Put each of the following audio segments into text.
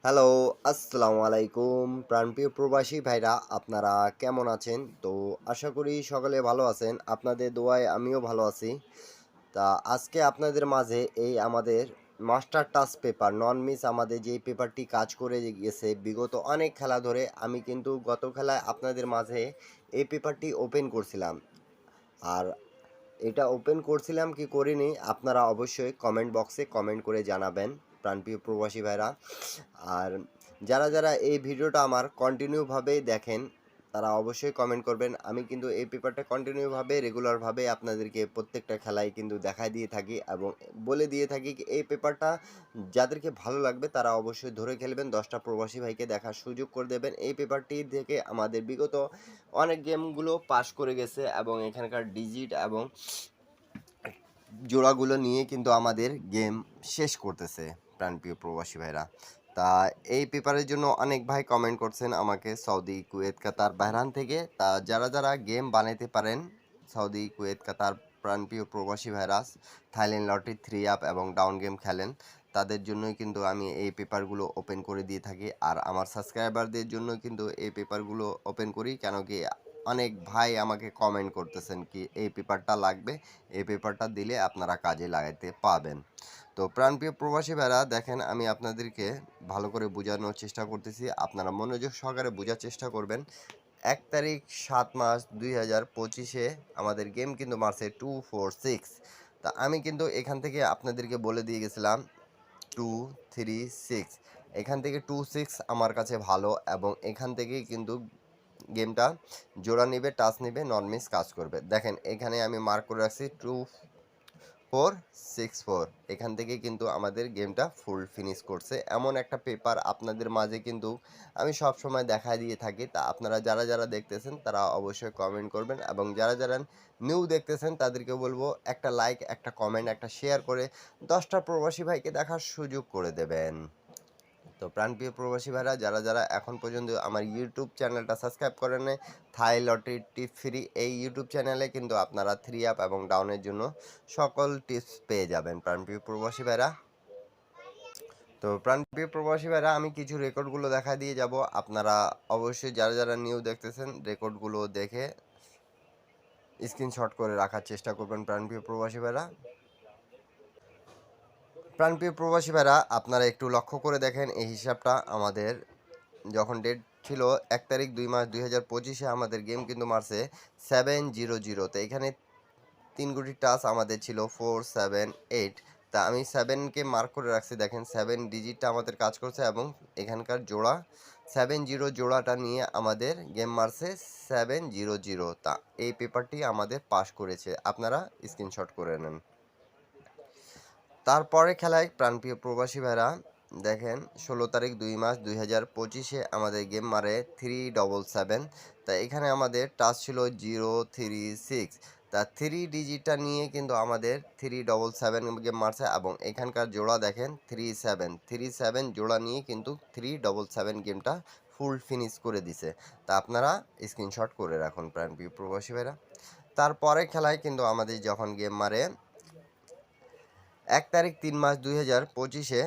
Hello, আসসালামু আলাইকুম প্রাণপ্রিয় প্রবাসী ভাইরা আপনারা কেমন আছেন? তো আশা করি সকলে ভালো আছেন। আপনাদের দোয়ায় আমিও ভালো আছি। তা আজকে আপনাদের মাঝে এই আমাদের মাস্টার টাচ পেপার নন মিস আমাদের যেই পেপারটি কাজ করে গেছে বিগত অনেক খেলা ধরে আমি কিন্তু গত খেলায় আপনাদের মাঝে এই পেপারটি ওপেন করছিলাম। আর এটা ওপেন করছিলাম কি করিনি আপনারা অবশ্যই কমেন্ট বক্সে কমেন্ট করে জানাবেন প্রাণপ্রিয় প্রবাসী ভাইরা। আর যারা এই ভিডিওটা আমার কন্টিনিউভাবে দেখেন তারা অবশ্যই কমেন্ট করবেন। আমি কিন্তু এই পেপারটা কন্টিনিউভাবে রেগুলারভাবে আপনাদেরকে প্রত্যেকটা খেলায় কিন্তু দেখাই দিয়ে থাকি এবং বলে দিয়ে থাকি কি এই পেপারটা যাদেরকে ভালো লাগবে তারা অবশ্যই ধরে খেলবেন, 10টা প্রবাসী ভাইকে দেখার সুযোগ করে দেবেন। এই পেপারটি থেকে আমাদের বিগত অনেক গেমগুলো পাস করে গেছে এবং এখানকার ডিজিট এবং জোড়াগুলো নিয়ে কিন্তু আমাদের গেম শেষ করতেছে প্রাণপ্রিয় প্রবাসী ভাইরা। তা এই পেপারের জন্য অনেক ভাই কমেন্ট করছেন আমাকে সৌদি, কুয়েত, কাতার, বাহরান থেকে। তা যারা গেম বানাইতে পারেন সৌদি, কুয়েত, কাতার প্রাণপ্রিয় প্রবাসী ভাইরা, থাইল্যান্ড লটারি, থ্রি আপ এবং ডাউন গেম খেলেন তাদের জন্যই কিন্তু আমি এই পেপারগুলো ওপেন করে দিয়ে থাকি। আর আমার সাবস্ক্রাইবারদের জন্য কিন্তু এই পেপারগুলো ওপেন করি, কেন কি অনেক ভাই আমাকে কমেন্ট করতেছেন কি এই পেপারটা লাগবে, এই পেপারটা দিলে আপনারা কাজে লাগাইতে পাবেন। তো প্রাণপ্রিয় প্রবাসী ভাইরা দেখেন আমি আপনাদেরকে ভালো করে বোঝানোর চেষ্টা করতেছি, আপনারা মনোযোগ সহকারে বোঝার চেষ্টা করবেন। 1 তারিখ 7 মাস 2025-এ আমাদের গেম কিন্তু মারছে 246। তা আমি কিন্তু এখান থেকে আপনাদেরকে বলে দিয়ে গেছিলাম 236। এখান থেকে 26 আমার কাছে ভালো এবং এখান থেকেই কিন্তু গেমটা জোড়া নিবে, টাচ নিবে, নন মিস কাজ করবে। দেখেন এখানে আমি মার্ক করে রাখছি 2464। এখান থেকে কিন্তু আমাদের গেমটা ফুল ফিনিশ করছে। এমন একটা পেপার আপনাদের মাঝে কিন্তু আমি সব সময় দেখায় দিয়ে থাকি। তা আপনারা যারা দেখতেছেন তারা অবশ্যই কমেন্ট করবেন এবং যারা নিউ দেখতেছেন তাদেরকে বলবো একটা লাইক, একটা কমেন্ট, একটা শেয়ার করে 10টা প্রবাসী ভাইকে দেখার সুযোগ করে দেবেন। তো প্রাণপ্রিয় প্রবাসী ভাইরা যারা এখন পর্যন্ত আমার ইউটিউব চ্যানেলটা সাবস্ক্রাইব করেন নাই, থাই লটারি টিপ ফ্রি এই ইউটিউব চ্যানেলে কিন্তু আপনারা থ্রি আপ এবং ডাউনের জন্য সকল টিপস পেয়ে যাবেন প্রাণপ্রিয় প্রবাসী ভাইরা। তো প্রাণপ্রিয় প্রবাসী ভাইরা আমি কিছু রেকর্ডগুলো দেখা দিয়ে যাব, আপনারা অবশ্যই যারা নিউ দেখতেছেন রেকর্ডগুলো দেখে স্ক্রিনশট করে রাখার চেষ্টা করবেন প্রাণপ্রিয় প্রবাসী ভাইরা। প্রাণপ্রিয় প্রবাসী ভাইরা আপনারা একটু লক্ষ্য করে দেখেন এই হিসাবটা আমাদের যখন ডেট ছিল 1 তারিখ 2 মাস 2025-এ আমাদের গেম কিন্তু মারছে 700। তো এখানে 3 কোটি টাচ আমাদের ছিল 478। তা আমি 7কে মার্ক করে রাখছি, দেখেন 7 ডিজিটটা আমাদের কাজ করছে এবং এখানকার জোড়া 70 জোড়াটা নিয়ে আমাদের গেম মারছে 700। তা এই পেপারটি আমাদের পাস করেছে, আপনারা স্ক্রিনশট করে নেন। তারপরে খেলায় প্রাণপ্রিয় প্রবাসী ভাইরা দেখেন 16 তারিখ 2 মাস 2025-এ আমাদের গেম মারে 377। তা এখানে আমাদের টাচ ছিল 036। তা 3 ডিজিটটা নিয়ে কিন্তু আমাদের 377 গেম মারছে এবং এখানকার জোড়া দেখেন 37 জোড়া নিয়ে কিন্তু 377 গেমটা ফুল ফিনিশ করে দিছে। তা আপনারা স্ক্রিনশট করে রাখুন প্রাণপ্রিয় প্রবাসী ভাইরা। তারপরে খেলায় কিন্তু আমাদের যখন গেম মারে 1 তারিখ 3 মাস 2025-এ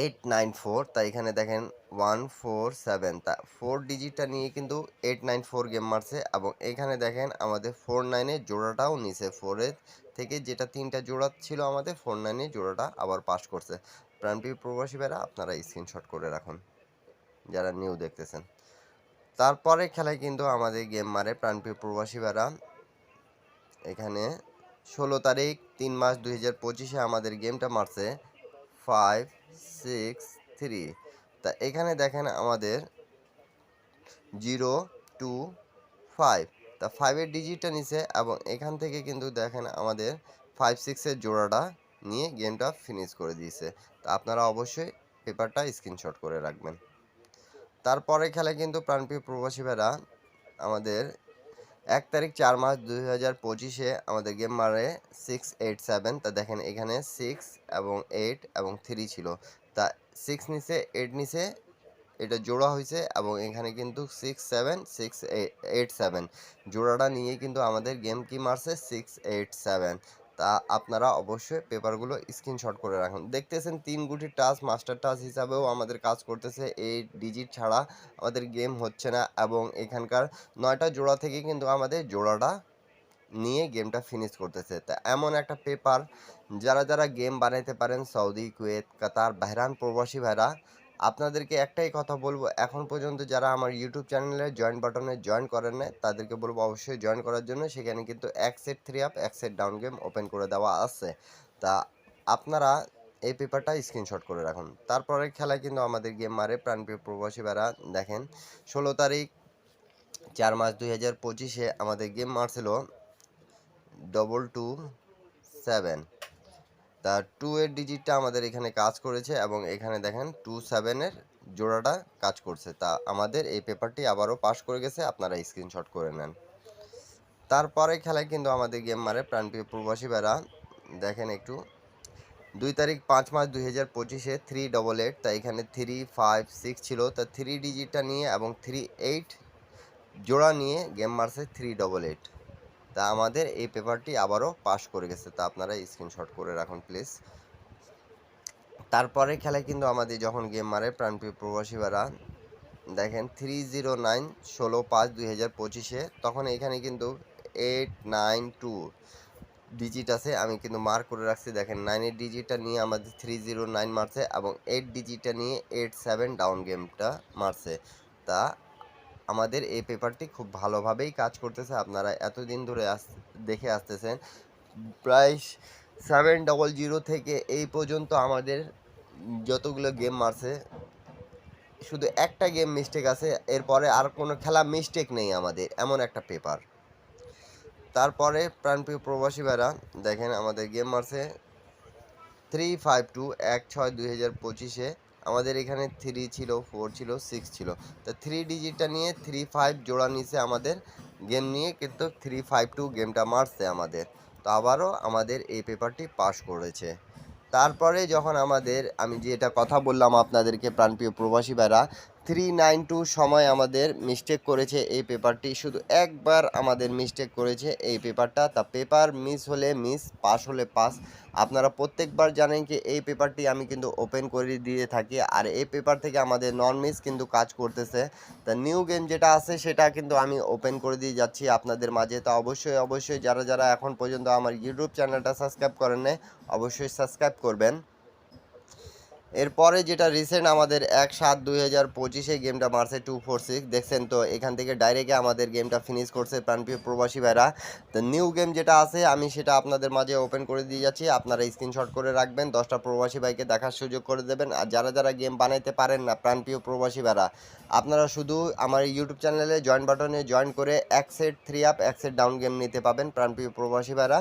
894। তাই এখানে দেখেন 147। তা 4 ডিজিটটা নিয়ে কিন্তু 894 গেম মারছে এবং এখানে দেখেন আমাদের 49-এর জোড়াটাও নিছে, 4-এর থেকে যেটা 3টা জোড়া ছিল আমাদের 49-এর জোড়াটা আবার পাস করছে। প্রাণপ্রিয় প্রবাসী ভাইরা আপনারা স্ক্রিনশট করে রাখুন যারা নিউ দেখতেছেন। তারপরে খেলায় কিন্তু আমাদের গেম মারে প্রাণপ্রিয় প্রবাসী ভাইরা এখানে 16 তারিখ 3 মাস 2025-এ আমাদের গেমটা মারছে 563। তা এখানে দেখেন আমাদের 025। তা 5-এর ডিজিটটা নিছে এবং এখান থেকে কিন্তু দেখেন আমাদের 56-এর জোড়াটা নিয়ে গেমটা ফিনিশ করে দিয়েছে। তা আপনারা অবশ্যই পেপারটা স্ক্রিনশট করে রাখবেন। তারপরে খেলায় কিন্তু প্রাণপ্রিয় প্রবাসী ভাইরা আমাদের 1 তারিখ 4 মাস 2025-এ আমাদের গেম মারে 687। তা দেখেন এখানে 6 এবং 8 এবং 3 ছিল। তা 6 নিচে 8 নিচে এটা জোড়া হয়েছে এবং এখানে কিন্তু 6 7 6 8 7 জোড়াটা নিয়ে কিন্তু আমাদের গেম কি মারছে 687। তা তা আপনারা অবশ্যই পেপারগুলো স্ক্রিনশট করে রাখুন। দেখতেছেন 3 গুটি টাচ মাস্টার টাচ হিসাবেও আমাদের কাজ করতেছে। এই ডিজিট ছাড়া আমাদের গেম হচ্ছে না এবং এখানকার 9টা জোড়া থেকে কিন্তু আমাদের জোড়াটা নিয়ে গেমটা ফিনিশ করতেছে। তা এমন একটা পেপার যারা গেম বানাইতে পারেন সৌদি, কুয়েত, কাতার, বাহরাইন প্রবাসী ভাইরা, আপনাদেরকে একটাই কথা বলবো, এখন পর্যন্ত যারা আমার ইউটিউব চ্যানেলে জয়েন বাটনে জয়েন করেন নাই তাদেরকে বলবো অবশ্যই জয়েন করার জন্য। সেখানে কিন্তু এক সেট 3 আপ এক সেট ডাউন গেম ওপেন করে দেওয়া আছে। তা আপনারা এই পেপারটা স্ক্রিনশট করে রাখুন। তারপরে খেলায় কিন্তু আমাদের গেম মারে প্রাণপ্রিয় প্রবাসী ভাইরা। দেখেন 16 তারিখ 4 মার্চ 2025-এ আমাদের গেম মারছিল 227। তা 2 এর ডিজিটটা আমাদের এখানে কাজ করেছে এবং এখানে দেখেন 27 এর জোড়াটা কাজ করছে। তা আমাদের এই পেপারটি আবারও পাস করে গেছে, আপনারা স্ক্রিনশট করে নেন। তারপরে খেলায় কিন্তু আমাদের গেম মারে প্রাণপ্রিয় প্রবাসী ভাইরা। দেখেন একটু 2 তারিখ 5 মার্চ 2025-এ 388। তা এখানে 3, 5, 6 ছিল। তা 3 ডিজিটটা নিয়ে এবং 3, 8 জোড়া নিয়ে গেম মারছে 388। তা আমাদের এই পেপারটি আবারও পাস করে গেছে। তা আপনারা স্ক্রিনশট করে রাখুন প্লিজ। তারপরে খেলায় কিন্তু আমাদের যখন গেম মারে প্রাণপ্রিয় প্রবাসীরা, দেখেন 309 16/5/2025-এ, তখন এখানে কিন্তু 892 ডিজিট আছে। আমি কিন্তু মার্ক করে রাখছি। দেখেন 9 এর ডিজিটটা নিয়ে আমাদের 309 মারছে এবং 8 ডিজিটটা নিয়ে 87 ডাউন গেমটা মারছে। তা আমাদের এই পেপারটি খুব ভালোভাবেই কাজ করতেছে। আপনারা এতদিন ধরে দেখে আসতেছেন। প্রায় 700 থেকে এই পর্যন্ত আমাদের যতগুলো গেম মারছে, শুধু একটা গেম মিস্টেক আছে, এরপরে আর কোনো খেলা মিস্টেক নেই আমাদের, এমন একটা পেপার। তারপরে প্রাণপ্রিয় প্রবাসী ভাইরা দেখেন আমাদের গেম মারছে 352 1/6/2025-এ। আমাদের এখানে 3 ছিল, 4 ছিল, 6 ছিল। তা 3 ডিজিটটা নিয়ে 35 জোড়া নিচে আমাদের গেম নিয়ে কিন্তু 352 গেমটা মারছে আমাদের। তো আবারও আমাদের এই পেপারটি পাস করেছে। তারপরে যখন আমাদের, আমি যেটা কথা বললাম আপনাদেরকে প্রাণপ্রিয় প্রবাসী ভাইরা, 392 সময় আমাদের মিস্টেক করেছে এই পেপারটি, শুধু একবার আমাদের মিস্টেক করেছে এই পেপারটা। তা পেপার মিস হলে মিস, পাস হলে পাস। আপনারা প্রত্যেকবার জানেন কি এই পেপারটি আমি কিন্তু ওপেন করে দিয়ে থাকি, আর এই পেপার থেকে আমাদের নন মিস কিন্তু কাজ করতেছে। তা নিউ গেম যেটা আছে সেটা কিন্তু আমি ওপেন করে দিয়ে যাচ্ছি আপনাদের মাঝে। তা অবশ্যই যারা এখন পর্যন্ত আমার ইউটিউব চ্যানেলটা সাবস্ক্রাইব করেন নাই অবশ্যই সাবস্ক্রাইব করবেন। এরপরে যেটা রিসেন্ট আমাদের 1/7/2025-এ গেমটা মারছে 246, দেখছেন তো এখান থেকে ডাইরেক্টে আমাদের গেমটা ফিনিশ করছে প্রাণপ্রিয় প্রবাসী ভাইরা। তো নিউ গেম যেটা আছে আমি সেটা আপনাদের মাঝে ওপেন করে দিয়ে যাচ্ছি, আপনারা স্ক্রিনশট করে রাখবেন, 10টা প্রবাসী ভাইকে দেখার সুযোগ করে দেবেন। আর যারা গেম বানাইতে পারেন না প্রাণপ্রিয় প্রবাসী ভাইরা, আপনারা শুধু আমার ইউটিউব চ্যানেলে জয়েন বাটনে জয়েন করে এক সেট 3 আপ এক সেট ডাউন গেম নিতে পাবেন প্রাণপ্রিয় প্রবাসী ভাইরা।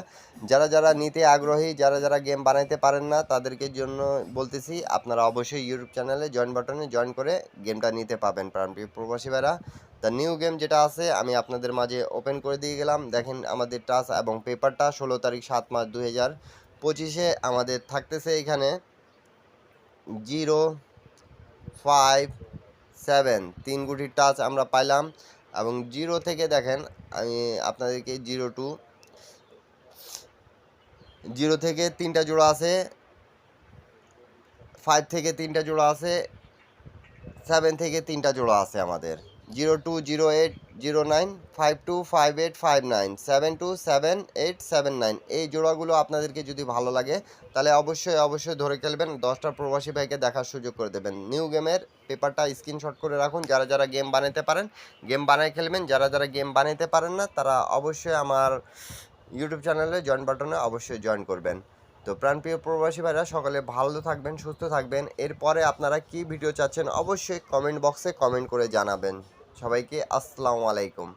যারা নিতে আগ্রহী, যারা গেম বানাইতে পারেন না তাদেরকে জন্য বলতেছি, আপনারা অবশ্যই ইউটিউব চ্যানেলে জয়েন বাটনে জয়েন করে গেমটা নিতে পাবেন প্রাণপ্রিয় প্রবাসী ভাইরা। তা নিউ গেম যেটা আছে আমি আপনাদের মাঝে ওপেন করে দিয়ে গেলাম। দেখেন আমাদের টাচ এবং পেপারটা 16 তারিখ 7 মার্চ 2025-এ আমাদের থাকতেছে এখানে 057 3 গুটির টাচ আমরা পাইলাম এবং 0 থেকে দেখেন আমি আপনাদেরকে 0 থেকে 3টা জোড়া আছে, 5 থেকে 3টা জোড়া আছে, 7 থেকে 3টা জোড়া আছে আমাদের। 02 08 09 52 58 59 72 78 79 এই জোড়াগুলো আপনাদেরকে যদি ভালো লাগে তাহলে অবশ্যই ধরে খেলবেন, 10টা প্রবাসী ভাইকে দেখার সুযোগ করে দেবেন। নিউ গেমের পেপারটা স্ক্রিনশট করে রাখুন, যারা গেম বানাতে পারেন গেম বানায় খেলবেন, যারা গেম বানাইতে পারেন না তারা অবশ্যই আমার ইউটিউব চ্যানেলে জয়েন বাটনে অবশ্যই জয়েন করবেন। তো প্রাণপ্রিয় প্রবাসী ভাইরা সকলে ভালো থাকবেন, সুস্থ থাকবেন। এরপরে আপনারা কি ভিডিও চাচ্ছেন অবশ্যই কমেন্ট বক্সে কমেন্ট করে জানাবেন। সবাইকে আসসালামু আলাইকুম।